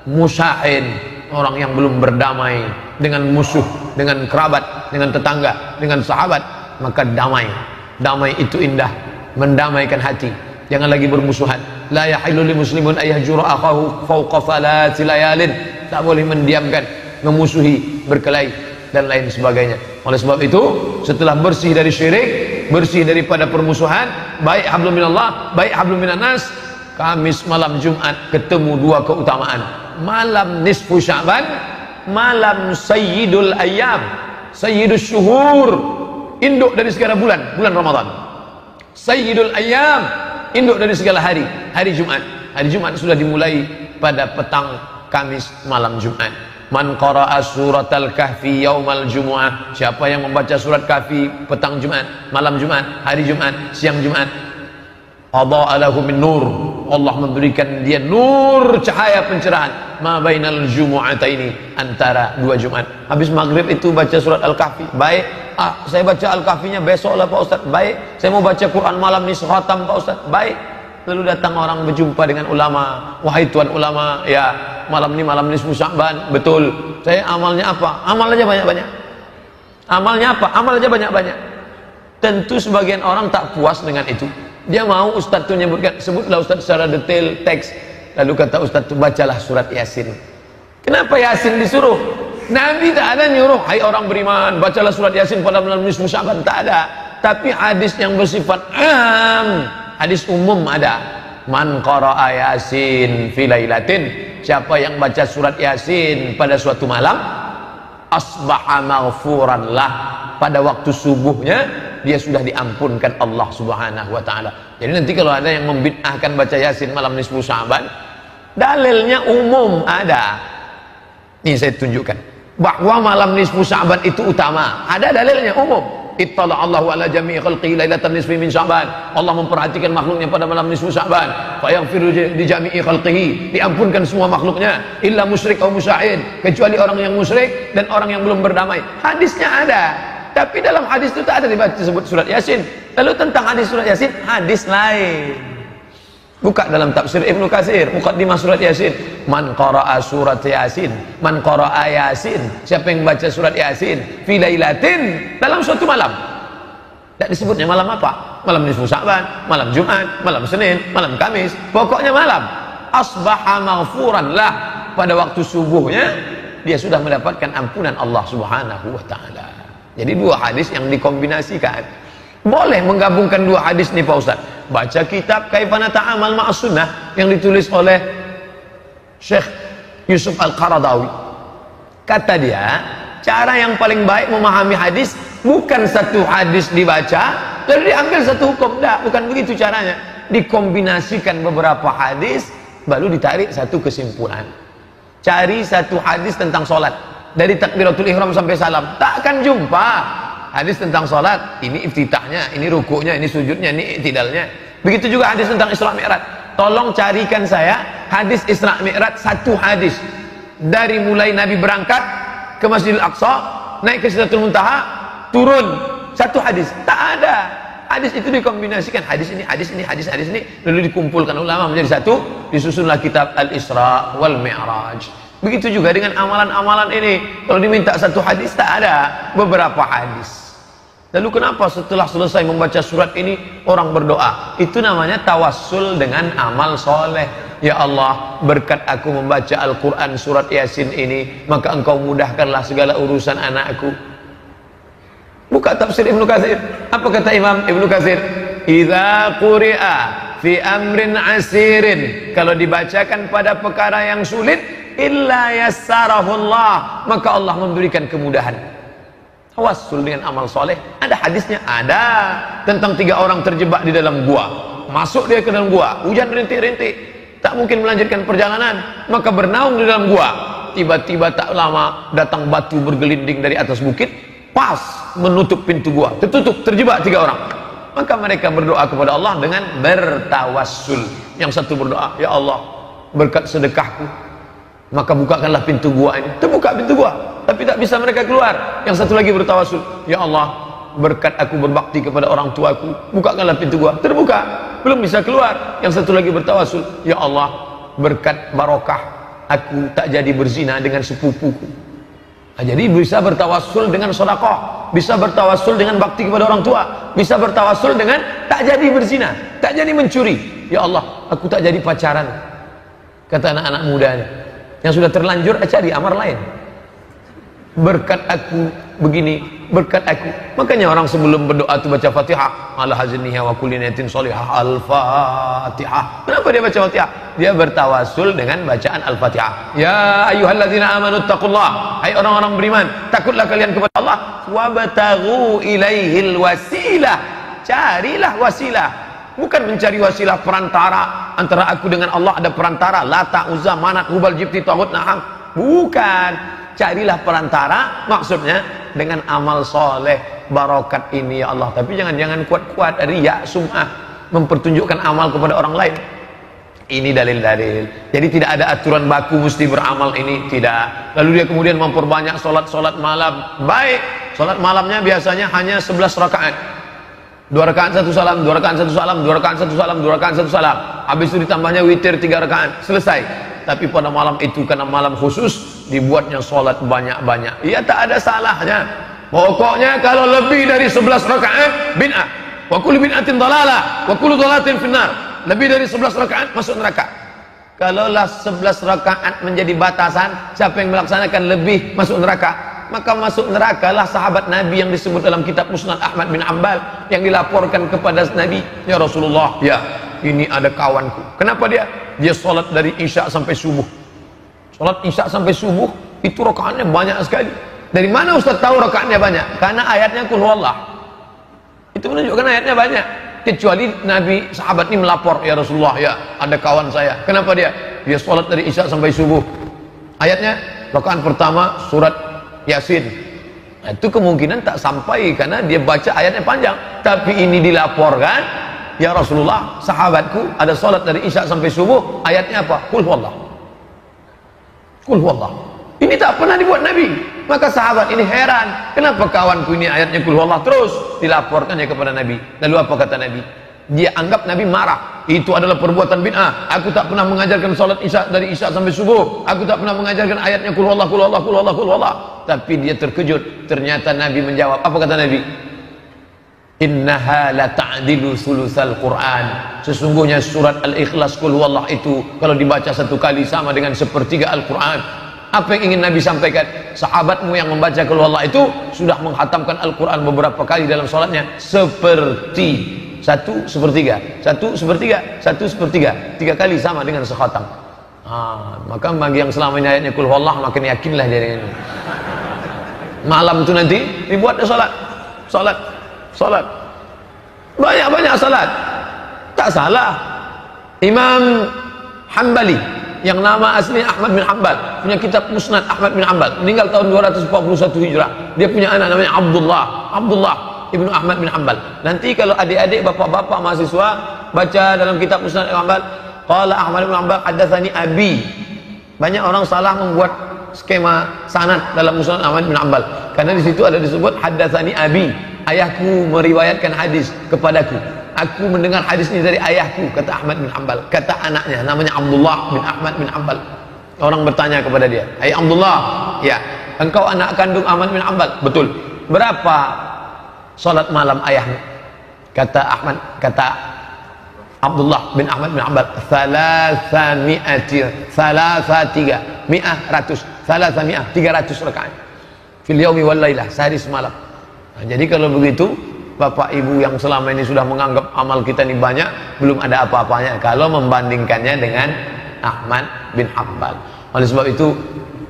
Speaker 1: musya'in, orang yang belum berdamai dengan musuh, dengan kerabat, dengan tetangga, dengan sahabat. Maka damai itu indah, mendamaikan hati. Jangan lagi bermusuhan. La yahillu lil muslimun ayyahjura akhahu fawqa thalathi layalin. Tak boleh mendiamkan, memusuhi, berkelahi dan lain sebagainya. Oleh sebab itu, setelah bersih dari syirik, bersih daripada permusuhan, baik hablum minallah, baik hablum minannas, Kamis malam Jumat ketemu dua keutamaan. Malam nisfu Sya'ban, malam sayyidul ayyam, sayyidus syuhur, induk dari segala bulan, bulan Ramadan. Sayyidul ayyam, induk dari segala hari, hari Jumat. Hari Jumat sudah dimulai pada petang Kamis malam Jumat. Man qara'a suratal kahfi yaumal jumu'ah, siapa yang membaca surat kahfi petang Jumat, malam Jumat, hari Jumat, siang Jumat, adha'a lahu min nur, Allah memberikan dia nur, cahaya pencerahan, ma bainal jumu'ataini, antara dua Jumat. Habis maghrib itu baca surat al-kahfi, baik. Saya baca al-kahfinya besok lah Pak Ustaz, baik. Saya mau baca Quran malam ni khatam Pak Ustaz, baik. Lalu datang orang berjumpa dengan ulama, wahai tuan ulama, ya malam ni malam nisfu Sya'ban, betul. Saya amalnya apa? Amal aja banyak-banyak. Amalnya apa? Amal aja banyak-banyak. Tentu sebagian orang tak puas dengan itu. Dia mau Ustaz tu menyebutkan, sebutlah Ustaz secara detail teks. Lalu kata Ustaz tu, bacalah surat Yasin. Kenapa Yasin disuruh? Nabi tak ada nyuruh, hai orang beriman, bacalah surat Yasin pada malam nisfu Sya'ban, tak ada. Tapi hadis yang bersifat hadis umum ada. Man qara'a Yasin fi lailatin, siapa yang baca surat Yasin pada suatu malam, asbaha maghfuran lah, pada waktu subuhnya dia sudah diampunkan Allah Subhanahu wa taala. Jadi nanti kalau ada yang membid'ahkan baca Yasin malam nisfu Sya'ban, dalilnya umum ada. Ini saya tunjukkan bahwa malam nisfu Sya'ban itu utama, ada dalilnya umum. Ittala'allahu ala jami'i khalqihi lailatan nisfi min Sya'ban. Allah memperhatikan makhluknya pada malam nisfu Sya'ban. Fayaghfiru li jami'i khalqihi, diampunkan semua makhluknya, illa musyrik atau musya'in, kecuali orang yang musyrik dan orang yang belum berdamai. Hadisnya ada, tapi dalam hadis itu tak ada disebut surat Yasin. Lalu tentang hadis surat Yasin, hadis lain. Buka dalam tafsir Ibnu Katsir, muqaddimah surat Yasin. Man qara'a surat Yasin, man qara'a Yasin, siapa yang baca surat Yasin fi lailatin, dalam suatu malam. Tak disebutnya malam apa? Malam nisfu Sya'ban, malam Jumat, malam Senin, malam Kamis, pokoknya malam. Asbaha maghfuran lah, pada waktu subuhnya dia sudah mendapatkan ampunan Allah Subhanahu wa taala. Jadi dua hadis yang dikombinasikan. Boleh menggabungkan dua hadis nih Pak Ustaz. Baca kitab Kaifana Ta'amal Ma'as Sunnah yang ditulis oleh Syekh Yusuf Al-Qaradawi. Kata dia, cara yang paling baik memahami hadis bukan satu hadis dibaca lalu diambil satu hukum. Dah, bukan begitu caranya. Dikombinasikan beberapa hadis baru ditarik satu kesimpulan. Cari satu hadis tentang solat dari takbiratul ihram sampai salam, tak akan jumpa hadis tentang solat. Ini iftitahnya, ini rukuknya, ini sujudnya, ini i'tidalnya. Begitu juga hadis tentang Isra Mi'raj. Tolong carikan saya hadis Isra Mi'raj, satu hadis dari mulai Nabi berangkat ke Masjidil Aqsa, naik ke Sidratul Muntaha, turun, satu hadis. Tak ada. Hadis itu dikombinasikan, hadis ini, hadis ini, hadis ini, lalu dikumpulkan ulama menjadi satu, disusunlah kitab Al-Isra wal Mi'raj. Begitu juga dengan amalan-amalan ini. Kalau diminta satu hadis, tak ada, beberapa hadis. Lalu kenapa setelah selesai membaca surat ini orang berdoa? Itu namanya tawassul dengan amal soleh. Ya Allah, berkat aku membaca Al-Quran surat Yasin ini, maka engkau mudahkanlah segala urusan anakku. Buka tafsir Ibnu Katsir. Apa kata Imam Ibnu Katsir? Idza quri'a fi amrin asirin, kalau dibacakan pada perkara yang sulit, illa yassarahullah, maka Allah memberikan kemudahan. Tawassul dengan amal soleh, ada hadisnya, ada tentang 3 orang terjebak di dalam gua. Masuk dia ke dalam gua, hujan rintik-rintik, tak mungkin melanjutkan perjalanan, maka bernaung di dalam gua. Tiba-tiba tak lama datang batu bergelinding dari atas bukit, pas menutup pintu gua, tertutup, terjebak 3 orang. Maka mereka berdoa kepada Allah dengan bertawassul. Yang satu berdoa, ya Allah, berkat sedekahku, maka bukakanlah pintu gua ini. Terbuka pintu gua, tapi tak bisa mereka keluar. Yang satu lagi bertawassul, ya Allah, berkat aku berbakti kepada orang tuaku, bukakanlah pintu gua. Terbuka, belum bisa keluar. Yang satu lagi bertawassul, ya Allah, berkat barokah aku tak jadi berzina dengan sepupuku. Nah, jadi bisa bertawassul dengan sedekah, bisa bertawassul dengan bakti kepada orang tua, bisa bertawassul dengan tak jadi berzina, tak jadi mencuri. Ya Allah, aku tak jadi pacaran. Kata anak-anak muda yang sudah terlanjur, cari amar lain. Berkat aku begini, berkat aku. Makanya orang sebelum berdoa itu baca Fatihah, ala hazniha wa kulli niyatin sholihah, al-Fatihah. Kenapa dia baca Fatihah? Dia bertawassul dengan bacaan Al-Fatihah. Ya ayyuhalladzina amanu taqullah, hai orang-orang beriman, takutlah kalian kepada Allah, wabtaghu ilaihil wasilah, carilah wasilah. Bukan mencari wasilah perantara antara aku dengan Allah, ada perantara Lata, Uzza, Manat, Hubal, Jibti, Taghut, Naham. Bukan, carilah perantara, maksudnya dengan amal soleh, barokat ini ya Allah. Tapi jangan kuat-kuat riya, sum'ah, mempertunjukkan amal kepada orang lain. Ini dalil-dalil. Jadi tidak ada aturan baku mesti beramal ini, tidak. Lalu dia kemudian memperbanyak solat malam. Baik, solat malamnya biasanya hanya 11 rakaat. 2 rakaat 1 salam, 2 rakaat 1 salam, 2 rakaat 1 salam, 2 rakaat 1 salam. Habis itu ditambahnya witir 3 rakaat, selesai. Tapi pada malam itu karena malam khusus dibuatnya solat banyak-banyak. Ya tak ada salahnya. Pokoknya kalau lebih dari 11 rakaat bid'ah. Wa kullu bid'atin dhalalah, wa kullu dhalalatin finnar. Lebih dari 11 rakaat masuk neraka. Kalaulah 11 rakaat menjadi batasan, siapa yang melaksanakan lebih masuk neraka, maka masuk neraka lah sahabat Nabi yang disebut dalam kitab Musnad Ahmad bin Hanbal, yang dilaporkan kepada Nabi, ya Rasulullah, ya ini ada kawanku. Kenapa dia sholat dari Isya sampai subuh. Sholat Isya sampai subuh itu rakaatnya banyak sekali. Dari mana Ustaz tahu rakaatnya banyak? Karena ayatnya Qul huwallah. Itu menunjukkan ayatnya banyak. Kecuali Nabi sahabat ini melapor, ya Rasulullah, ya ada kawan saya. Kenapa dia sholat dari Isya sampai subuh. Ayatnya rakaat pertama surat Yasin. Nah, itu kemungkinan tak sampai karena dia baca ayatnya panjang. Tapi ini dilaporkan, ya Rasulullah, sahabatku ada sholat dari Isya sampai subuh. Ayatnya apa? Qul huwallah. Qul huwallah. Ini tak pernah dibuat Nabi. Maka sahabat ini heran, kenapa kawanku ini ayatnya Qul huwallah terus dilaporkannya kepada Nabi. Lalu apa kata Nabi? Dia anggap Nabi marah. Itu adalah perbuatan bid'ah. Aku tak pernah mengajarkan salat Isya dari Isya sampai subuh. Aku tak pernah mengajarkan ayatnya Qul huwallah, Qul huwallah, Qul huwallah, Qul huwallah. Tapi dia terkejut. Ternyata Nabi menjawab. Apa kata Nabi? Innaha la ta'dilu sulusal Quran. Sesungguhnya surat Al-Ikhlas Qul huwallah itu kalau dibaca 1 kali sama dengan 1/3 Al-Quran. Apa yang ingin Nabi sampaikan? Sahabatmu yang membaca Qul huwallah itu sudah menghatamkan Al-Quran beberapa kali dalam salatnya, seperti 1/3, 1/3, 1/3, 3 kali sama dengan sekhatam. Maka bagi yang selama ini ayatnya Qul huwallah, makin yakinlah dia dengan ini. Malam itu nanti dibuat salat banyak-banyak salat. Tak salah. Imam Hanbali yang nama asli Ahmad bin Hanbal punya kitab Musnad Ahmad bin Hanbal, meninggal tahun 241 Hijrah. Dia punya anak namanya Abdullah ibnu Ahmad bin Hanbal. Nanti kalau adik-adik, bapak-bapak mahasiswa baca dalam kitab Musnad Hanbal, qala Ahmad bin Hanbal haddatsani abi. Banyak orang salah membuat skema sanad dalam Musnad Ahmad bin Hanbal karena di situ ada disebut haddatsani abi, ayahku meriwayatkan hadis kepadaku. Aku mendengar hadis ini dari ayahku, kata Ahmad bin Hanbal. Kata anaknya namanya Abdullah bin Ahmad bin Hanbal. Orang bertanya kepada dia, "Hai Abdullah, ya, engkau anak kandung Ahmad bin Hanbal?" "Betul." "Berapa salat malam ayahmu. Kata Abdullah bin Ahmad bin Ambal, tiga ratus rakaat fil yaumi wal lailah, sehari semalam. Nah, jadi kalau begitu Bapak Ibu yang selama ini sudah menganggap amal kita ini banyak, belum ada apa-apanya kalau membandingkannya dengan Ahmad bin Hanbal. Oleh sebab itu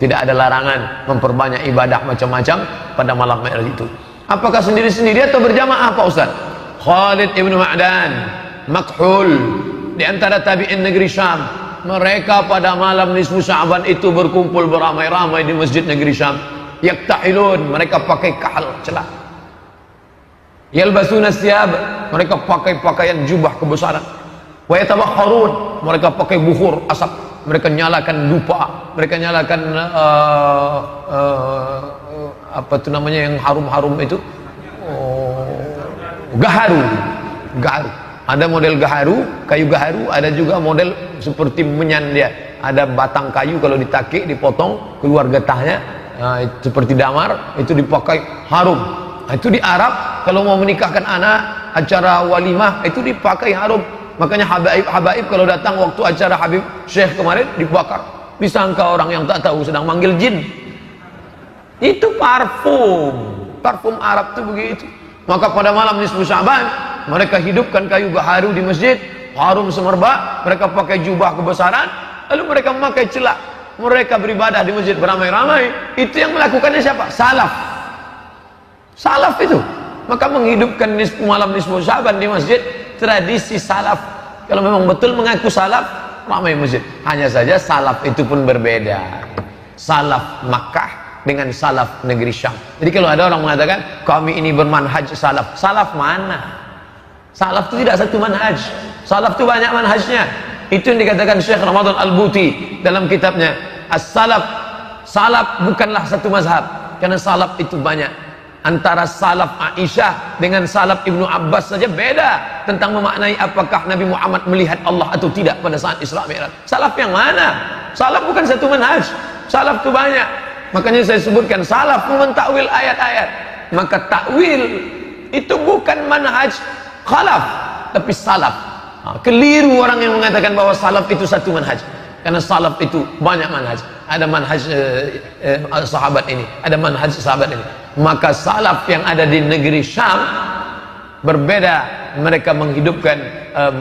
Speaker 1: tidak ada larangan memperbanyak ibadah macam-macam pada malam Mi'raj itu. Apakah sendiri-sendiri atau berjamaah Pak Ustaz? Khalid ibn Ma'dan, Makhul, di antara tabi'in negeri Syam, mereka pada malam nisfu Sya'ban itu berkumpul beramai-ramai di masjid negeri Syam. Yaktahilun, mereka pakai kahal celah. Yalbasuna siyab, mereka pakai pakaian jubah kebesaran. Wa yatabakharun, mereka pakai bukhur asap, mereka nyalakan dupa, mereka nyalakan apa itu namanya yang harum-harum itu, gaharu. Ada model gaharu, kayu gaharu, ada juga model seperti menyan dia. Ada batang kayu, kalau ditakik, dipotong, keluar getahnya, seperti damar, itu dipakai harum. Nah, itu di Arab kalau mau menikahkan anak, acara walimah itu dipakai harum. Makanya habaib kalau datang waktu acara Habib Syekh kemarin dibakar. Disangka orang yang tak tahu sedang manggil jin. Itu parfum Arab itu begitu. Maka pada malam nisfu Sya'ban mereka hidupkan kayu gaharu di masjid, harum semerbak, mereka pakai jubah kebesaran, lalu mereka memakai celak, mereka beribadah di masjid beramai-ramai. Itu yang melakukannya siapa? Salaf itu. Maka menghidupkan malam nisfu Sya'ban di masjid, tradisi salaf. Kalau memang betul mengaku salaf, ramai masjid. Hanya saja salaf itu pun berbeda. Salaf Makkah dengan salaf negeri Syam. Jadi kalau ada orang mengatakan kami ini bermanhaj salaf, salaf mana? Salaf itu tidak satu manhaj. Salaf itu banyak manhajnya. Itu yang dikatakan Syekh Ramadan Al-Buti dalam kitabnya As-Salaf. Salaf bukanlah satu mazhab, karena salaf itu banyak. Antara salaf Aisyah dengan salaf Ibnu Abbas saja beda tentang memaknai apakah Nabi Muhammad melihat Allah atau tidak pada saat Isra Mi'raj. Salaf yang mana? Salaf bukan satu manhaj. Salaf itu banyak. Makanya saya sebutkan salaf mentakwil ayat-ayat. Maka takwil itu bukan manhaj khalaf, tapi salaf. Keliru orang yang mengatakan bahwa salaf itu satu manhaj. Karena salaf itu banyak manhaj. Ada manhaj sahabat ini, ada manhaj sahabat ini. Maka salaf yang ada di negeri Syam berbeda, mereka menghidupkan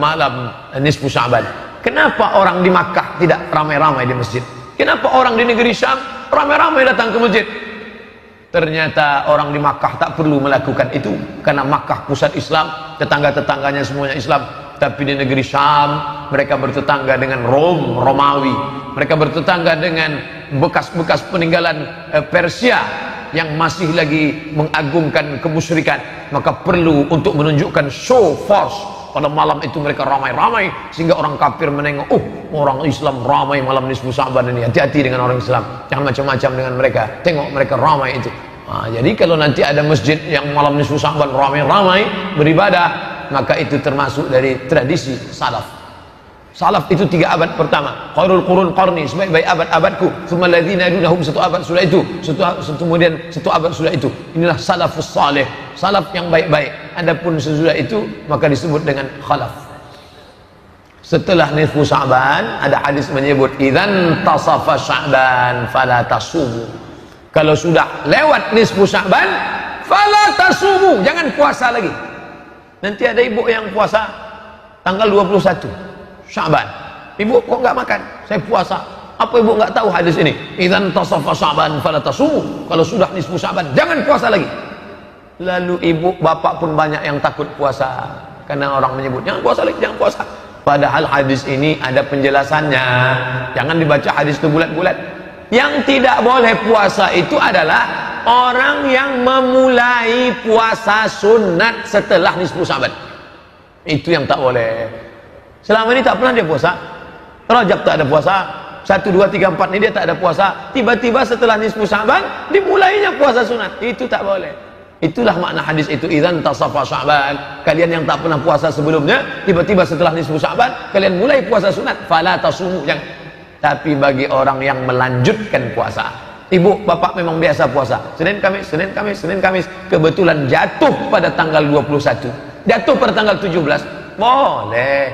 Speaker 1: malam nisfu Sya'ban. Kenapa orang di Makkah tidak ramai-ramai di masjid? Kenapa orang di negeri Syam ramai-ramai datang ke masjid? Ternyata orang di Makkah tak perlu melakukan itu, karena Makkah pusat Islam, tetangga-tetangganya semuanya Islam. Tapi di negeri Syam mereka bertetangga dengan Romawi, mereka bertetangga dengan bekas-bekas peninggalan Persia yang masih lagi mengagungkan kemusyrikan. Maka perlu untuk menunjukkan show force pada malam itu mereka ramai-ramai, sehingga orang kafir menengok, orang Islam ramai malam nisfu Sya'ban ini, hati-hati dengan orang Islam, jangan macam-macam dengan mereka, tengok mereka ramai itu. Jadi kalau nanti ada masjid yang malam nisfu Sya'ban ramai-ramai beribadah, maka itu termasuk dari tradisi salaf. Salaf itu 3 abad pertama. Khairul qurun qarni, sebaik-baik abad-abadku. Tsumma alladzina yalunahum, 1 abad sudah itu. Kemudian 1 abad sudah itu. Inilah salafus salih, salaf yang baik-baik. Adapun sesudah itu maka disebut dengan khalaf. Setelah nisfu Sya'ban ada hadis menyebut idzan tasafa Sya'ban fala tasumu. Kalau sudah lewat nisfu Sya'ban fala tasumu, jangan puasa lagi. Nanti ada ibu yang puasa tanggal 21 Sya'ban. Ibu kok nggak makan? Saya puasa. Apa ibu nggak tahu hadis ini? Idzan tasafa Sya'ban fala tasumu. Kalau sudah nisfu Sya'ban jangan puasa lagi. Lalu ibu bapak pun banyak yang takut puasa, karena orang menyebut jangan puasa lagi, jangan puasa. Padahal hadis ini ada penjelasannya. Jangan dibaca hadis itu bulat-bulat. Yang tidak boleh puasa itu adalah orang yang memulai puasa sunat setelah nisfu Sya'ban. Itu yang tak boleh. Selama ini tak pernah dia puasa. Rajab tak ada puasa, 1, 2, 3, 4 ini dia tak ada puasa. Tiba-tiba setelah nisfu Sya'ban dimulainya puasa sunat. Itu tak boleh. Itulah makna hadis itu, idzan tasafa Sya'ban. Kalian yang tak pernah puasa sebelumnya, tiba-tiba setelah nisfu Sya'ban kalian mulai puasa sunat, fala tasumu, jangan. Tapi bagi orang yang melanjutkan puasa, Ibu, bapak memang biasa puasa Senin, Kamis, Senin, Kamis, Senin, Kamis. Kebetulan jatuh pada tanggal 21, jatuh pada tanggal 17, boleh.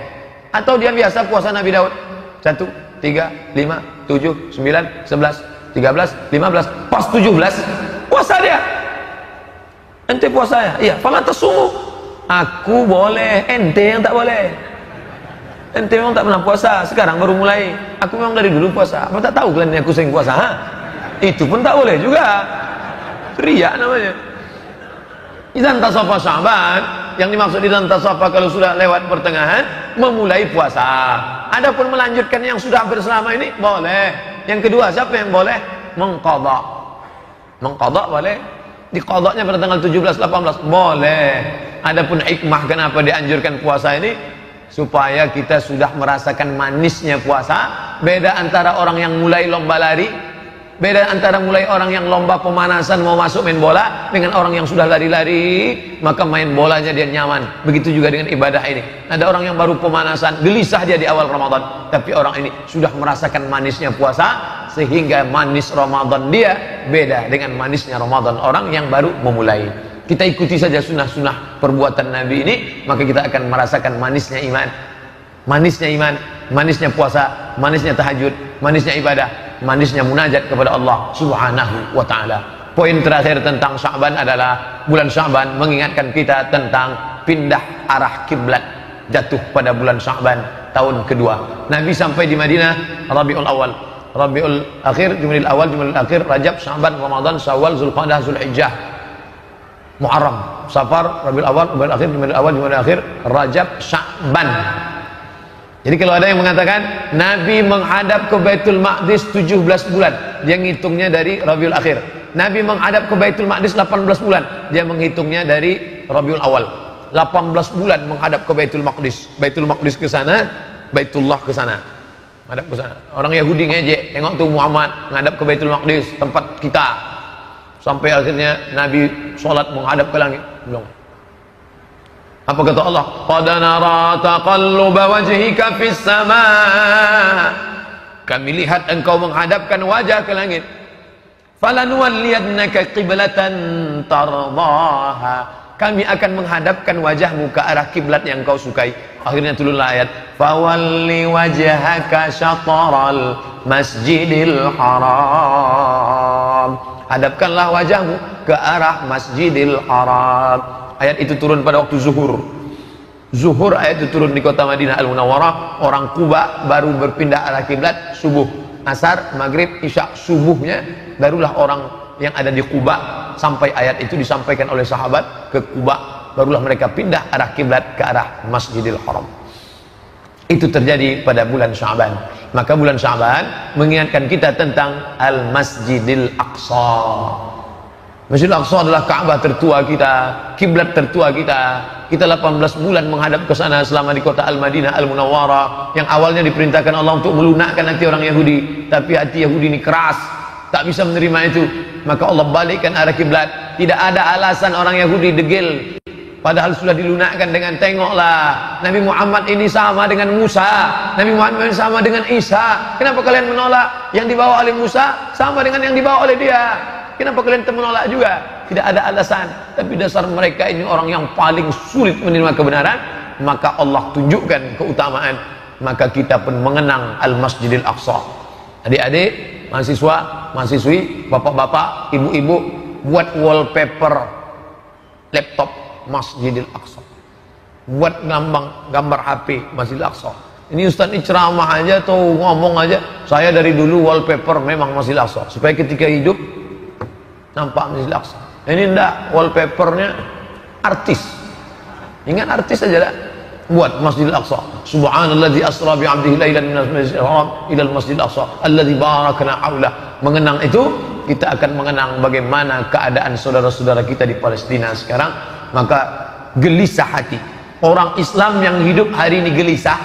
Speaker 1: Atau dia biasa puasa Nabi Daud 1, 3, 5, 7, 9, 11, 13, 15, pas 17 puasa dia. Ente puasa ya? Iya, fala tasumu. Aku boleh, ente yang tak boleh. Ente memang tak pernah puasa, sekarang baru mulai. Aku memang dari dulu puasa. Apa tak tahu kalian aku sering puasa? Ha? Itu pun tak boleh juga. Riya namanya. Idzan tasafa Sya'ban, yang dimaksud idzan tasafa kalau sudah lewat pertengahan, memulai puasa. Adapun melanjutkan yang sudah hampir selama ini boleh. Yang kedua, siapa yang boleh? Mengqadha. Mengqadha boleh. Diqadhanya pada tanggal 17, 18 boleh. Adapun hikmah kenapa dianjurkan puasa ini, supaya kita sudah merasakan manisnya puasa. Beda antara orang yang mulai lomba lari, beda antara mulai orang yang lomba pemanasan mau masuk main bola dengan orang yang sudah lari-lari, maka main bolanya dia nyaman. Begitu juga dengan ibadah ini. Ada orang yang baru pemanasan, gelisah dia di awal Ramadan, tapi orang ini sudah merasakan manisnya puasa, sehingga manis Ramadan dia beda dengan manisnya Ramadan orang yang baru memulai. Kita ikuti saja sunnah-sunnah perbuatan Nabi ini, maka kita akan merasakan manisnya iman, manisnya puasa, manisnya tahajud, manisnya ibadah, manisnya munajat kepada Allah Subhanahu wa ta'ala. Poin terakhir tentang Sya'ban adalah bulan Sya'ban mengingatkan kita tentang pindah arah kiblat, jatuh pada bulan Sya'ban tahun kedua. Nabi sampai di Madinah Rabiul Awal, Rabiul Akhir, Jumadil Awal, Jumadil Akhir, Rajab, Sya'ban, Ramadan, Syawal, Zulqa'dah, Zulhijjah, Muharram, Safar, Rabiul Awal, Rabiul Akhir, Jumadil Awal, Jumadil Akhir, Rajab, Sya'ban. Jadi kalau ada yang mengatakan Nabi menghadap ke Baitul Maqdis 17 bulan, dia ngitungnya dari Rabiul Akhir. Nabi menghadap ke Baitul Maqdis 18 bulan, dia menghitungnya dari Rabiul Awal. 18 bulan menghadap ke Baitul Maqdis. Baitul Maqdis ke sana, Baitullah ke sana. Menghadap ke sana. Orang Yahudi ngejek, tengok tuh Muhammad menghadap ke Baitul Maqdis, tempat kita. Sampai akhirnya Nabi sholat menghadap ke langit. Bilang, apa kata Allah? Qad nara taqalluba wajhika fis sama. Kami lihat engkau menghadapkan wajah ke langit. Falanuwalliyannaka qiblatan tardaha. Kami akan menghadapkan wajahmu ke arah kiblat yang kau sukai. Akhirnya turunlah ayat, fawalli wajhaka syatral masjidil haram. Hadapkanlah wajahmu ke arah Masjidil Haram. Ayat itu turun pada waktu zuhur. Zuhur ayat itu turun di kota Madinah Al-Munawwarah. Orang Kuba baru berpindah arah kiblat subuh. Asar, maghrib, isya, subuhnya barulah orang yang ada di Kuba, sampai ayat itu disampaikan oleh sahabat ke Kuba, barulah mereka pindah arah kiblat ke arah Masjidil Haram. Itu terjadi pada bulan Sya'ban. Maka bulan Sya'ban mengingatkan kita tentang Al-Masjidil Aqsa. Masjidil Aqsa adalah Ka'bah tertua kita, kiblat tertua kita. Kita 18 bulan menghadap ke sana selama di kota Al-Madinah Al-Munawwarah, yang awalnya diperintahkan Allah untuk melunakkan hati orang Yahudi, tapi hati Yahudi ini keras, tak bisa menerima itu. Maka Allah balikkan arah kiblat. Tidak ada alasan orang Yahudi degil, padahal sudah dilunakkan dengan tengoklah Nabi Muhammad ini sama dengan Musa, Nabi Muhammad ini sama dengan Isa. Kenapa kalian menolak yang dibawa oleh Musa sama dengan yang dibawa oleh dia? Kenapa kalian menolak juga? Tidak ada alasan. Tapi dasar mereka ini orang yang paling sulit menerima kebenaran. Maka Allah tunjukkan keutamaan. Maka kita pun mengenang Al-Masjidil Aqsa. Adik-adik, mahasiswa, mahasiswi, bapak-bapak, ibu-ibu, buat wallpaper laptop Masjidil Aqsa, buat gambar HP Masjidil Aqsa. Ini Ustaz ini ceramah aja atau ngomong aja, saya dari dulu wallpaper memang Masjidil Aqsa, supaya ketika hidup nampak Masjidil Aqsa. Ini enggak, wallpapernya artis, ingat artis aja lah, buat Masjidil Aqsa. Subhanalladzi asra bi 'abdihi lailan minal masjidil haram ila al-masjidil aqsa alladzi barakna haulah. Mengenang itu, kita akan mengenang bagaimana keadaan saudara-saudara kita di Palestina sekarang. Maka gelisah hati orang Islam yang hidup hari ini, gelisah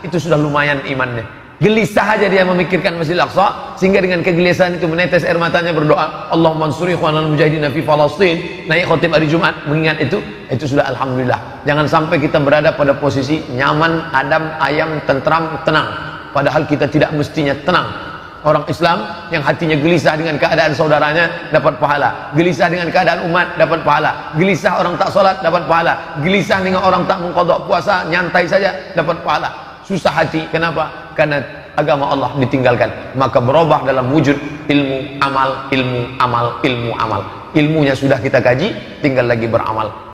Speaker 1: itu sudah lumayan imannya. Gelisah aja dia memikirkan Masjidil Aqsa, sehingga dengan kegelisahan itu menetes air matanya berdoa, Allahumma ansur ikhwanal mujahidin fi Falastin. Naik khotib hari Jumat mengingat itu sudah alhamdulillah. Jangan sampai kita berada pada posisi nyaman, adem, ayam, tentram, tenang, padahal kita tidak mestinya tenang. Orang Islam yang hatinya gelisah dengan keadaan saudaranya dapat pahala, gelisah dengan keadaan umat dapat pahala, gelisah orang tak solat dapat pahala, gelisah dengan orang tak mengqadha puasa nyantai saja dapat pahala. Susah hati, kenapa? Karena agama Allah ditinggalkan. Maka berubah dalam wujud ilmu, amal, ilmu, amal, ilmu, amal. Ilmunya sudah kita kaji, tinggal lagi beramal.